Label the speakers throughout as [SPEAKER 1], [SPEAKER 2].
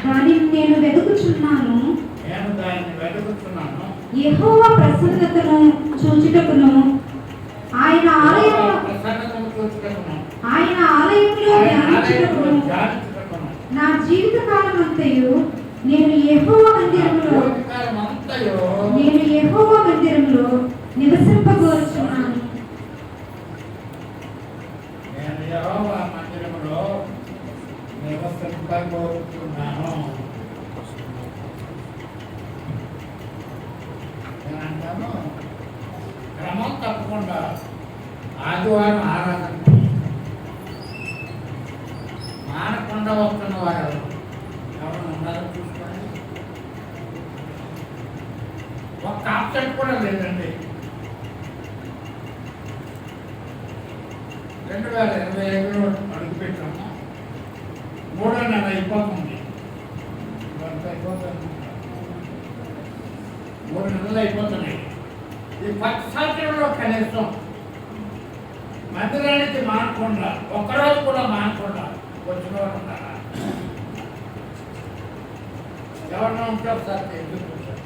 [SPEAKER 1] దానిని నేను వెతుకుచున్నాను. యెహోవా ప్రసన్నతను చూచుటకును ఆయన ఆలయంలో ధ్యానించుటకును నా జీవిత కాలమంతయు నేను యెహోవా మందిరములో నివసింపగోరుచున్నాను.
[SPEAKER 2] నేనంటాను క్రమం తప్పకుండా ఆదివారం ఆరాధన మానకుండా వస్తున్న వారు ఎవరు ఉన్నారో చూసుకోండి. ఒక్క ఆప్షన్ కూడా లేదండి. 2025లో అడుగుపెట్టాము. 3వ నెల అయిపోతుంది. 3 నెలలు అయిపోతున్నాయి. ఈ 10 సంవత్సరంలో కనీసం మందిరానికి మానకుండా ఒక్కరోజు కూడా మానకుండా వచ్చిన వారు ఉన్నారా? ఎవరినో ఉంటే ఒకసారి తెలుసుకుంటారు.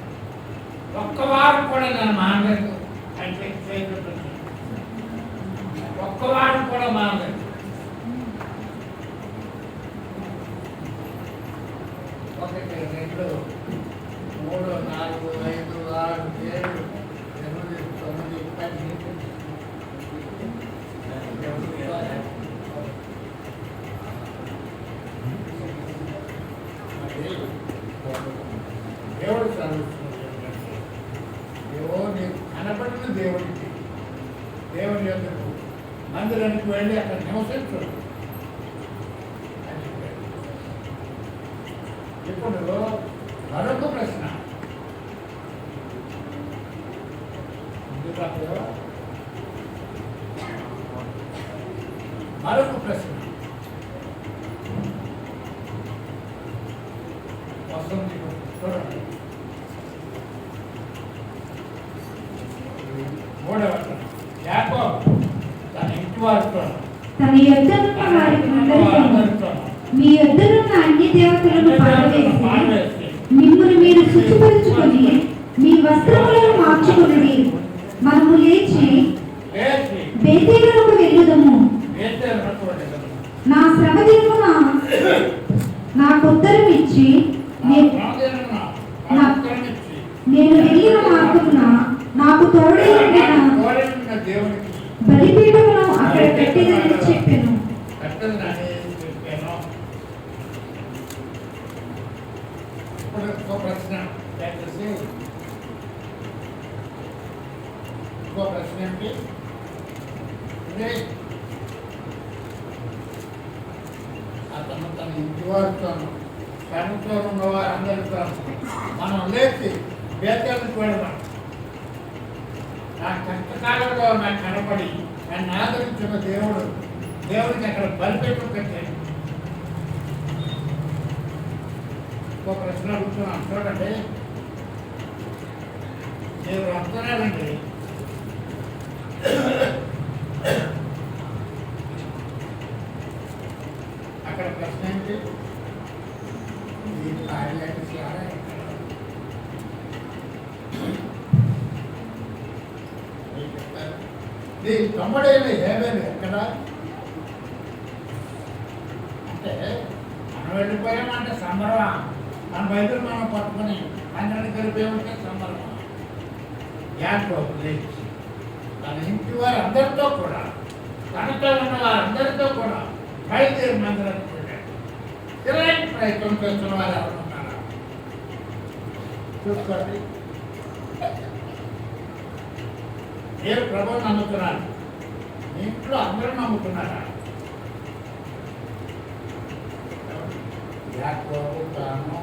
[SPEAKER 2] ఒక్క వారం కూడా నేను మానలేదు అంటే ఒక్క వారం కూడా మానలేదు. 1 2 3 4 5 6 7 8 9 10 దేవుడు చదువుతున్నాడు. దేవుని కనపడిన దేవుడికి దేవుని యొక్క మందిరానికి వెళ్ళి అక్కడ నివసించడు. ఇప్పుడు మరొక ప్రశ్న, మరొక ప్రశ్న వస్తుంది. చూడండి, 3వ యాకోబు తన ఇంటి వారితో
[SPEAKER 1] తన యొద్దనున్న వారితో మీ యొద్దనున్న అన్ని దేవతలను పారవేసి మిమ్మల్ని మీరు శుచిపరుచుకొని మీ వస్త్రములను మార్చుకొనుడి. మనము లేచి బేతేలునకు వెళ్ళుదము. నా శ్రమ దినమున నాకు ఉత్తరం ఇచ్చి నేను వెళ్ళిన మార్గమున నాకు తోడైన బలిపీఠమును అక్కడ పెట్టేదని చెప్పాను.
[SPEAKER 2] ప్రశ్న ఏంటి? అతను తన ఇంటి వారితో కనుతో ఉన్న వారందరితో మనం లేచి బేతేలకు వెళ్ళడం. నా కష్టకాలంలో నాకు కనపడి నన్ను ఆదరించిన దేవుడికి అక్కడ బలిపెట్టు పెట్టాడు. ఒక ప్రశ్న అడుగుతున్నాను, చూడండి. దేవుడు అంటున్నాడండి, అక్కడ ప్రశ్న ఏంటి? తమ్ముడైన ఏమేమి ఎక్కడ అంటే మనం వెళ్ళిపోయామంటే సంబరం. మన బైబిల్ మనం పట్టుకుని అందరిని కలిపేమంటే సంబరం. యాకోబు లేచి తన ఇంటి వారు అందరితో కూడా తనతో ఉన్న వారందరితో కూడా బయలుదేరి మందిరానికి వెళ్ళాడు. ఇలాంటి ప్రయత్నం చేస్తున్న వారు ఎవరు ఉన్నారా చూసుకోండి. నేను ప్రభువుని నమ్ముతున్నాను, మీ ఇంట్లో అందరూ నమ్ముతున్నారా? యాకోబు తాను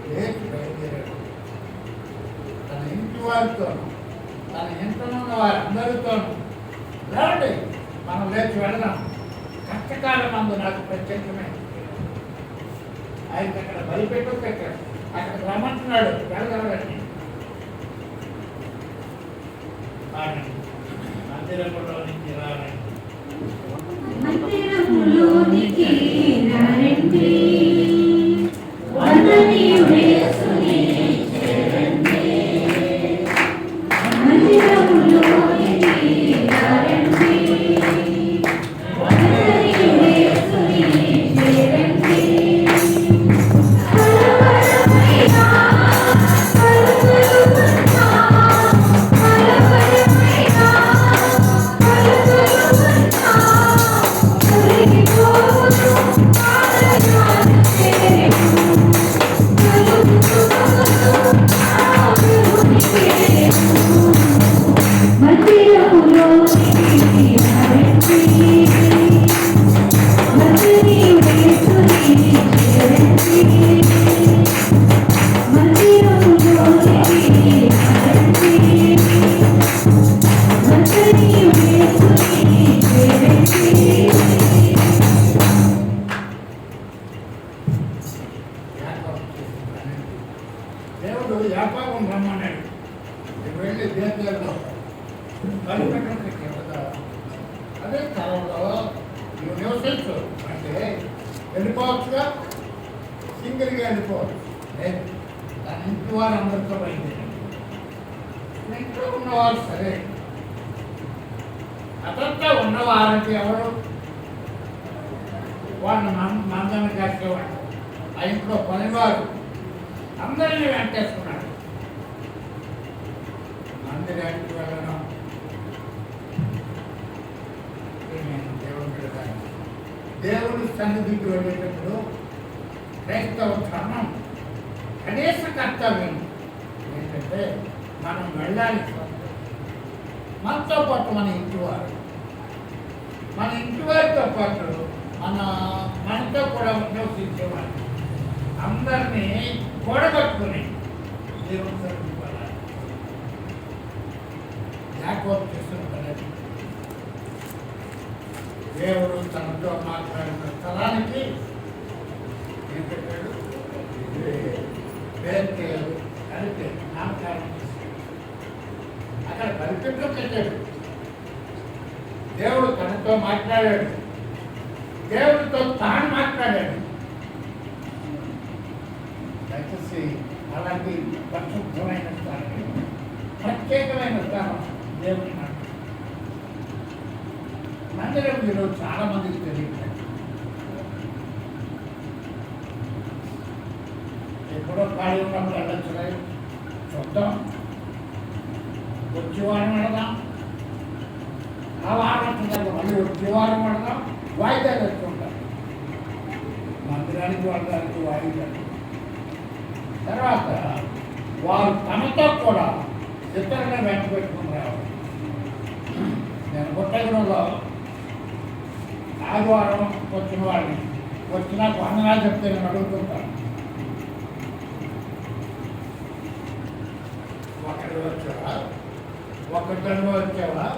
[SPEAKER 2] లేచి బయలుదేరాడు. తన ఇంటి వారితోనూ తన ఇంట్లో ఉన్న వారందరితోనూ లేవండి మనం లేచి వెళదాం. కష్టకాలం మందు నాకు ప్రత్యేకమే. ఆయన అక్కడ బలిపెట్టు పెట్టాడు. అక్కడ రమ్మంటున్నాడు, వెళ్ళగలగండి. మందిరంలోనికి రారండి. దేవుడు యాకోబును రమ్మన్నాడు. నువ్వు వెళ్ళి దేశాల్లో కలిపెట్టడం కదా. అదే స్థలంలో నువ్వు నివసించు అంటే వెళ్ళిపోవచ్చుగా, సింగిల్గా వెళ్ళిపోవచ్చు. లేదు, తన ఇంటి వారు అందరితో బయలుదేరాడు. ఇంట్లో ఉన్నవారు సరే, అతనితో ఉన్నవారంటే ఎవరు? వాళ్ళని మందాన్ని కాసేవాడు. ఆ ఇంట్లో పనివారు అందరినీ వెంటేసుకున్నాడు. మందిరానికి వెళ్ళడం దేవుని సన్నిధికి వెళ్ళేటప్పుడు క్రైస్తవ ధర్మం కనీస కర్తవ్యం ఏంటంటే మనం వెళ్ళాలి. మనతో పాటు మన ఇంటివారు, మన ఇంటివారితో పాటు మనతో కూడా నివసించేవారు అందరినీ కూడగట్టుకుని దేవుని సన్నిధికి వెళ్ళాలి. యాకోబు చేస్తున్న పని. దేవుడు తనతో మాట్లాడిన స్థలానికి ఏం పెట్టాడు? బేతేలు కలిపే నామకరణం చేశాడు. అక్కడ కలిపెట్లో పెట్టాడు. దేవుడు తనతో మాట్లాడాడు. దేవుడితో తాను మాట్లాడాడు. దయచేసి అలాంటి పరిశుద్ధమైన స్థానం, ప్రత్యేకమైన స్థానం దేవుని మాట. మందిరం ఈరోజు చాలా మందికి తెలియదు. ఎప్పుడో ఖాళీ ఉన్నప్పుడు వెళ్ళొచ్చు, చూద్దాం, వచ్చే వారం వెళదాం, ఆ వారం వచ్చిందాక మళ్ళీ వచ్చే వారం వెళదాం, వాయిదాలు వేసుకుంటాం. మందిరానికి వెళ్ళడానికి వాయిదాలు. తర్వాత వారు తమతో కూడా ఇతరులను వెంట పెట్టుకుని రావాలి. నేను పుట్టగరంలో ఆదివారం వచ్చిన వాళ్ళని వచ్చినా వందనాలు చెప్తే నేను అడుగుతుంటాను. ఒకటి వచ్చావా, ఒకటిలో వచ్చావా,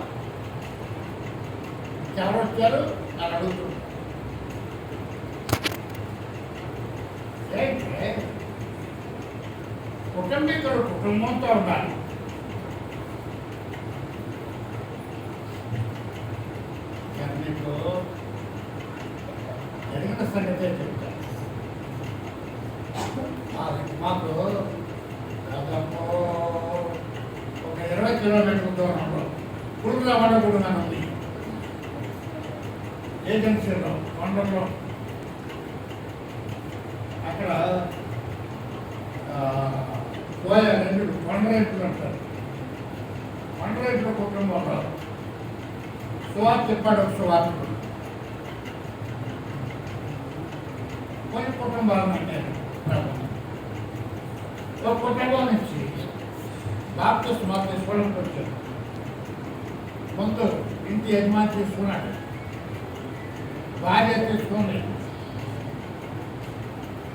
[SPEAKER 2] ఎవరు వచ్చారు అని అడుగుతుంటాను. ఏంటంటే కుటుంబీకులు కుటుంబంతో ఉండాలి. మీకు జరిగిన సంగతే చెప్తాను. మాకు దాదాపు ఒక 20 కిలోమీటర్ల దూరంలో పురుగులవాడగూడెం అని ఉంది. ఏజెన్సీలో కొండల్లో అక్కడ రెండు కొండరేట్లు అంటారు. కొండరేట్ల కుటుంబంలో సువార్త చెప్పాడు. ఒక సువార్తలు కొన్ని కుటుంబాలను అంటారు. ఒక కుటుంబం నుంచి బాప్తిస్మా తీసుకోవడానికి వచ్చారు. ముందు ఇంటి యజమాని తీసుకున్నాడు, భార్య తీసుకుని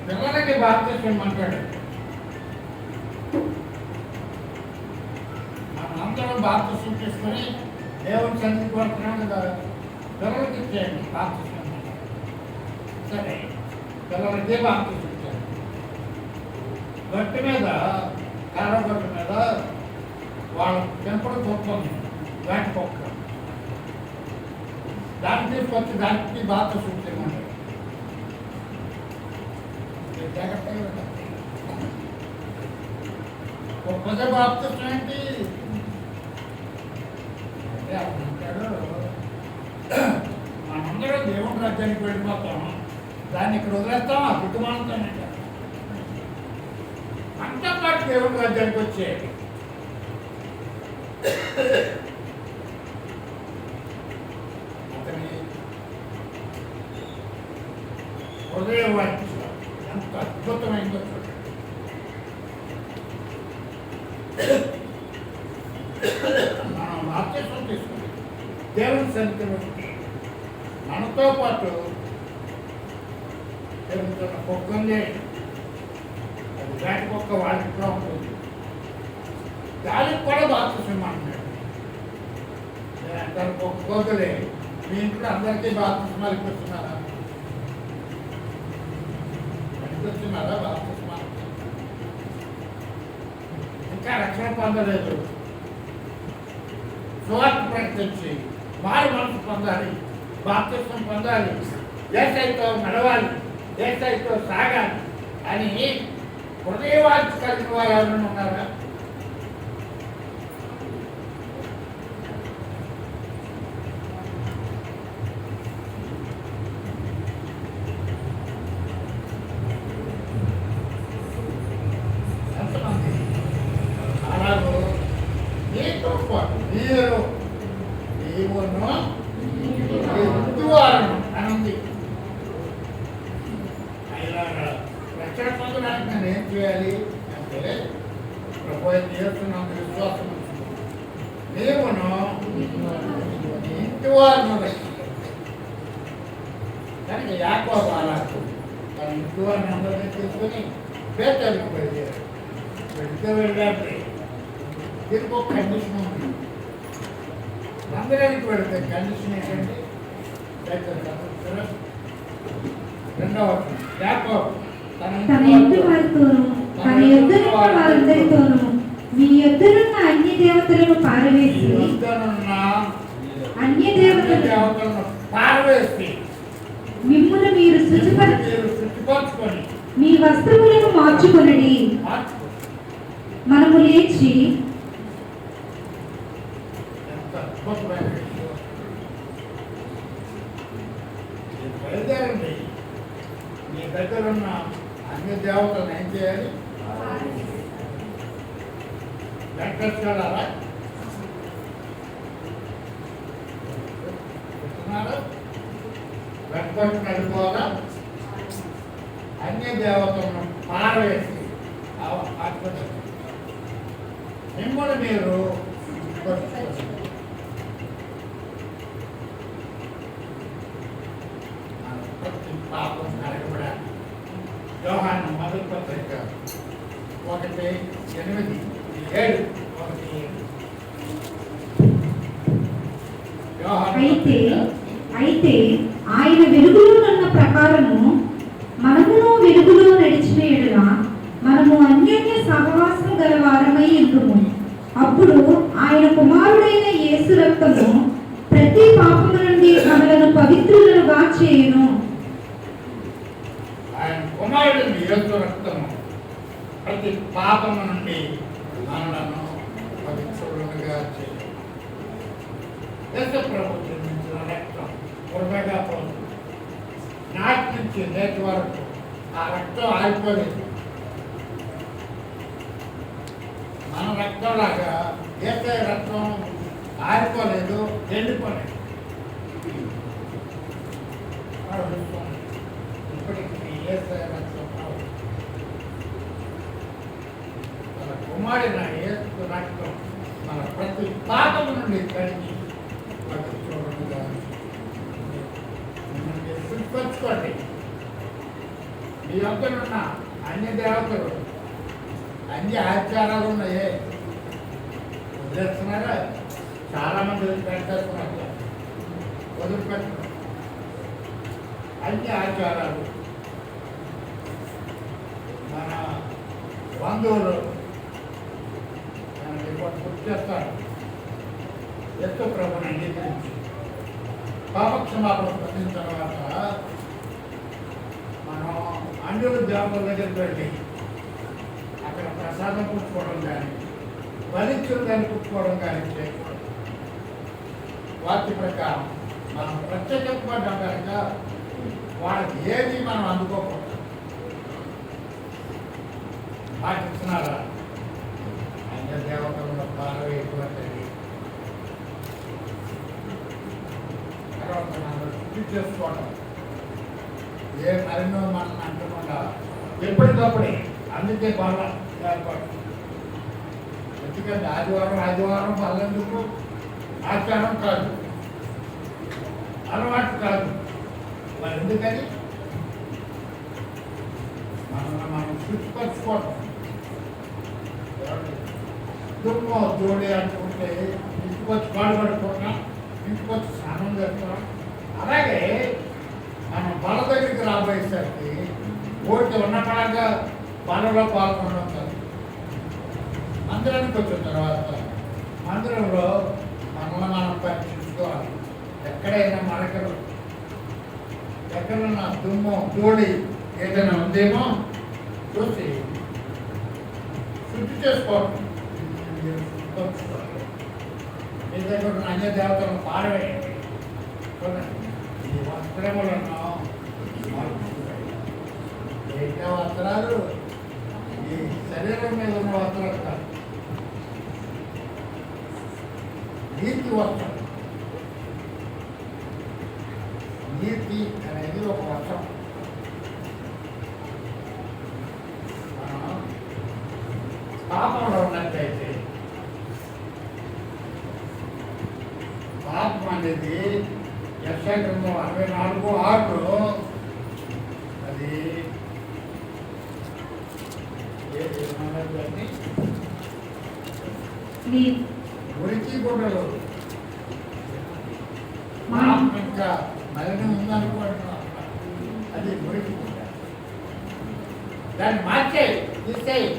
[SPEAKER 2] పిల్లలకి బాప్తిస్మం అంటాడు. మనందరం బాప్తిస్మం తీసుకొని దేవుని సన్నిధికి వస్తున్నాం కదా, పిల్లలకి ఇచ్చేయండి బాప్తిస్మం. సరే, పిల్లలకే బాప్తిస్మం ఇచ్చారు. గట్టు మీద, కారవ గట్టు మీద వాళ్ళ పెంపుడు కుక్క ఉంది, వేట కుక్క. దాన్ని తీసుకొచ్చి దానికి బాప్తిస్మం ఇచ్చేయమన్నాడు. జాగ్రత్తగా కుక్కదే బాప్తిస్మం ఏంటి అంటే అంటాడు, మనందరం దేవుడి రాజ్యానికి వెళ్ళిపోతాం, దాన్ని ఇక్కడ వదిలేస్తాం, ఆ దిక్కుమాలుతానంట. అంతా పాటు దేవుడి రాజ్యానికి వచ్చే అతని హృదయ వాక్యం ఎంత అద్భుతమైందో చూడండి. మనం బాప్తిస్మం తీసుకుని దేవుని సన్నిధిలో మనతో పాటు జరుగుతున్న కుక్కందే, అది వేట కుక్క వాళ్ళింట్లో ఉంటుంది, దానికి కూడా బాప్తిస్మం అంటున్నాడు. అందరు కుక్క కోతులే, మీ ఇంట్లో అందరికీ బాప్తిస్మాలు ఇప్పిస్తున్నారా? ఇప్పిస్తున్నారా బాప్తిస్మాలు? ఇంకా రక్షణ పొందలేదు, సువార్త ప్రకటించి వారి మనసు పొందాలి, బాప్తిస్మం పొందాలి, యేసయ్యతో నడవాలి, యేసయ్యతో సాగాలి అని హృదయవాంఛ కలిగిన వారు ఎవరైనా ఉన్నారా? ఎంతమంది? అలాగూ నీతో పాటు నీవును ఎత్తువారను అని ఉంది. ఇలాగా రక్షణ పొందడానికి నేను ఏం చేయాలి అంటే ప్రభువు చేస్తున్నందుకు విశ్వాసం ఉంచు. నీవును ఇంటివారును కనుక యాకోబు అలాంటి తన ఇంటివారిని అందరినీ తీసుకుని పేదలకు వెళ్ళారు. వెళ్ళాడు దీనికి ఒక కండిషన్ ఉంది. మందిరానికి వెళితే కండిషన్ ఏంటంటే రెండవ యాకోబు
[SPEAKER 1] తన ఇంటి వారితోనూ తన యొద్దనున్న వారందరితోనూ మీ యొద్దనున్న అన్య దేవతలను పారవేసి అన్య దేవతలను
[SPEAKER 2] పారవేసి
[SPEAKER 1] మిమ్మును మీరు శుచిపరచుకొని మీ వస్త్రములను మార్చుకొనడి. మనము లేచి
[SPEAKER 2] బయలుదేరండి. మీ దగ్గర ఉన్న అన్ని దేవతలను ఏం చేయాలి? వెంకటేశ్వరారా వెంకట నడుకోవాలా? అన్ని దేవతలను పారవేసి మిమ్మల్ని మీరు పాపం కలగబడాలి. యోహాను మొదటి పత్రిక 1:8-7
[SPEAKER 1] అయితే ఆయన వెలుగులో ఉన్న ప్రకారము మనమును వెలుగులో నడిచిన యెడల మనము అన్యోన్య సహవాసం గల వారమై ఉందుము. అప్పుడు ఆయన కుమారుడైన యేసు రక్తము ప్రతి పాపము నుండి మనలను పవిత్రులుగా చేయును.
[SPEAKER 2] ఆయన కుమారుడైన యేసు రక్తము ప్రతి పాపము నుండి మనలను పవిత్రులుగా చేయును. యేసు ప్రభు జన్మించిన రక్తం వృధాగా పోదు. నాటి నుంచి నేటి వరకు ఆ రక్తం ఆగిపోలేదు. మన రక్తంలాగా ఏసే రక్తం ఆరిపోలేదు, ఎండిపోలేదు. ఇప్పటికి ఏసే రక్తం మన కుమారుడైన యేసు రక్తం మన ప్రతి పాపము నుండి కడిగి పవిత్రులుగా శుద్ధిపరచుకోండి. మీ వద్దనున్న అన్య దేవతలు అన్ని ఆచారాలు ఉన్నాయే వదిలేస్తున్నారా? చాలా మంది వదిలిపెట్టేస్తున్నారు. వదిలిపెట్టడం అన్ని ఆచారాలు మన బంధువులు గుర్తు చేస్తారు. ఎత్తు ప్రభుని అంగీకరించి పాపక్షమాపణ పొందిన తర్వాత మనం అన్యుల దేవతల దగ్గరికి వెళ్ళి అక్కడ ప్రసాదం పుచ్చుకోవడం కానీ వరించిన దాన్ని పుచ్చుకోవడం కానీ చేయకూడదు. వాటి ప్రకారం మనం ప్రత్యేకపడ్డాం కనుక వాళ్ళకి ఏది మనం అందుకోకూడదు. పాటిస్తున్నారా? అన్య దేవతలను పారవేయటువంటిది. తర్వాత మనం శుద్ధి చేసుకోవడం, ఏ మరినో మనం అంటకుండా ఎప్పటికప్పుడే. అందుకే బల్ల ఏర్పాటు. ఎందుకంటే ఆదివారం బల్లెందుకు? ఆచారం కాదు, అలవాటు కాదు. మరి ఎందుకని? మనం శుచిపరచుకోవటం. దుమ్ము జోడి అనుకుంటే ఇంటికి వచ్చి పాడు పడుకుంటున్నాం, ఇంటికి వచ్చి స్నానం చేస్తున్నాం. అలాగే మనం బల దగ్గరికి రాబోయేసరికి ఓటు ఉన్న పడంగా బలలో పాల్గొనడం కాదు. మందిరానికి వచ్చిన తర్వాత మందిరంలో మనల్ని మనం పరీక్షించుకోవాలి. ఎక్కడైనా మరకలు, ఎక్కడన్నా దుమ్ము ధూళి ఏదైనా ఉందేమో చూసి శుద్ధి చేసుకోవాలి. మీ దగ్గర ఉన్న అన్య దేవతలను పారవేయండి. ఈ వస్త్రములను ఏ వస్త్రాలు ఈ శరీరం మీద ఉన్న వస్త్రాలు కాదు, నీతి వస్త్రం. నీతి అనేది ఒక వస్త్రం. పాపంలో ఉన్నట్లయితే పాపం అనేది యశాగ్రంథం 64:6 అది ఏమన్నది? మురికి గుడ్డలు ఇంకా మలినం ఉందనుకుంటున్నాం, అది మురికి గుడ్డ. దాన్ని మార్చేయి, తీసేయి.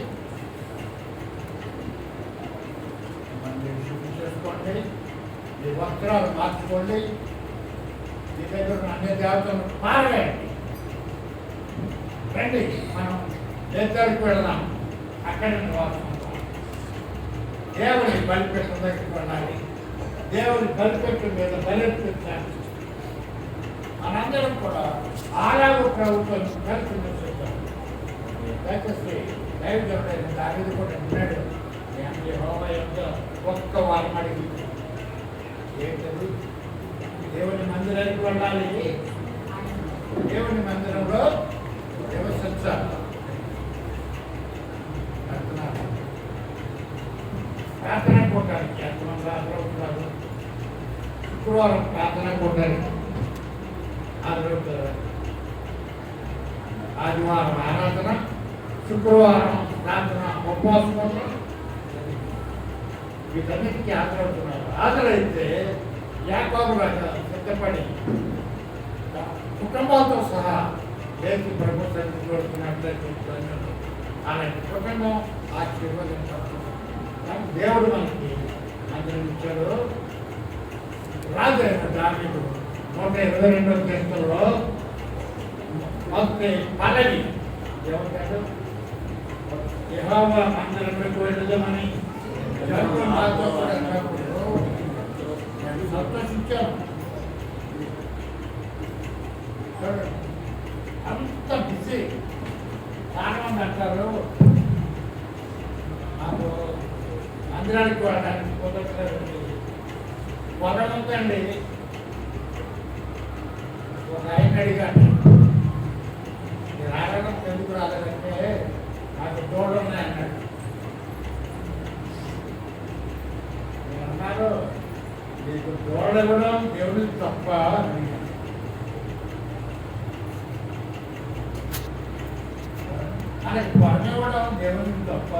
[SPEAKER 2] శుద్ధి చేసుకోండి, మీ వస్త్రాలు మార్చుకోండి, మీ దగ్గర ఉన్న అన్ని దేవతలను పారవేయండి. రండి మనం దేశానికి వెళదాం, అక్కడ నివాసం దేవుని బలిపెట్టు దగ్గరికి వెళ్ళాలి. దేవుని బలిపెట్టు మీద బలిపించాలి. మనందరం కూడా ఆలాగు ప్రభుత్వం కలిసి నివసిస్తాం. దయచేసి దైవజనుడైన దావీదు కూడా ఉన్నాడు. ఒక్క వారం అడిగి ఏంటది? దేవుని మందిరానికి వెళ్ళాలి, దేవుని మందిరంలో నివసించాలి. ప్రార్థన కొట్టాలి. ఎంతమంది ఆదరవుతున్నారు? శుక్రవారం ప్రార్థన కొట్టాలి, ఆదరవుతారు. ఆదివారం ఆరాధన, శుక్రవారం ప్రార్థన, ఉపవాసం, వీటన్నిటికీ ఆదరవుతున్నారు. ఆదరైతే యాకోబు రాజు సిద్ధపడి కుటుంబాలతో సహా లేచి ప్రభుత్వాన్ని చూడుతున్నట్లయితే అలాంటి కుటుంబం ఆశీర్వదించారు. దేవుడు మనకి అందించాడు. రాజు అయిన దావీదు 122వ కీర్తనలో మొదటి పల్లవి ఏమంటాడు? యెహోవా మందిరంలోకి వెళ్ళమని సంతోషించాను. అంత బిజీ. చాలా మంది అంటారు నాకు మందిరానికి వెళ్ళడానికి కుదరట్లేదు. కుదరదండి. ఒక ఆయన అడిగాను, మీరు రావడం ఎందుకు రాలేదంటే నాకు తోడు ఉన్నాయి అన్నాడు. నేను అన్నాను, మీకు తోడు ఇవ్వడం దేవుడికి తప్ప, ఆయనకు వరం ఇవ్వడం దేవుడికి తప్ప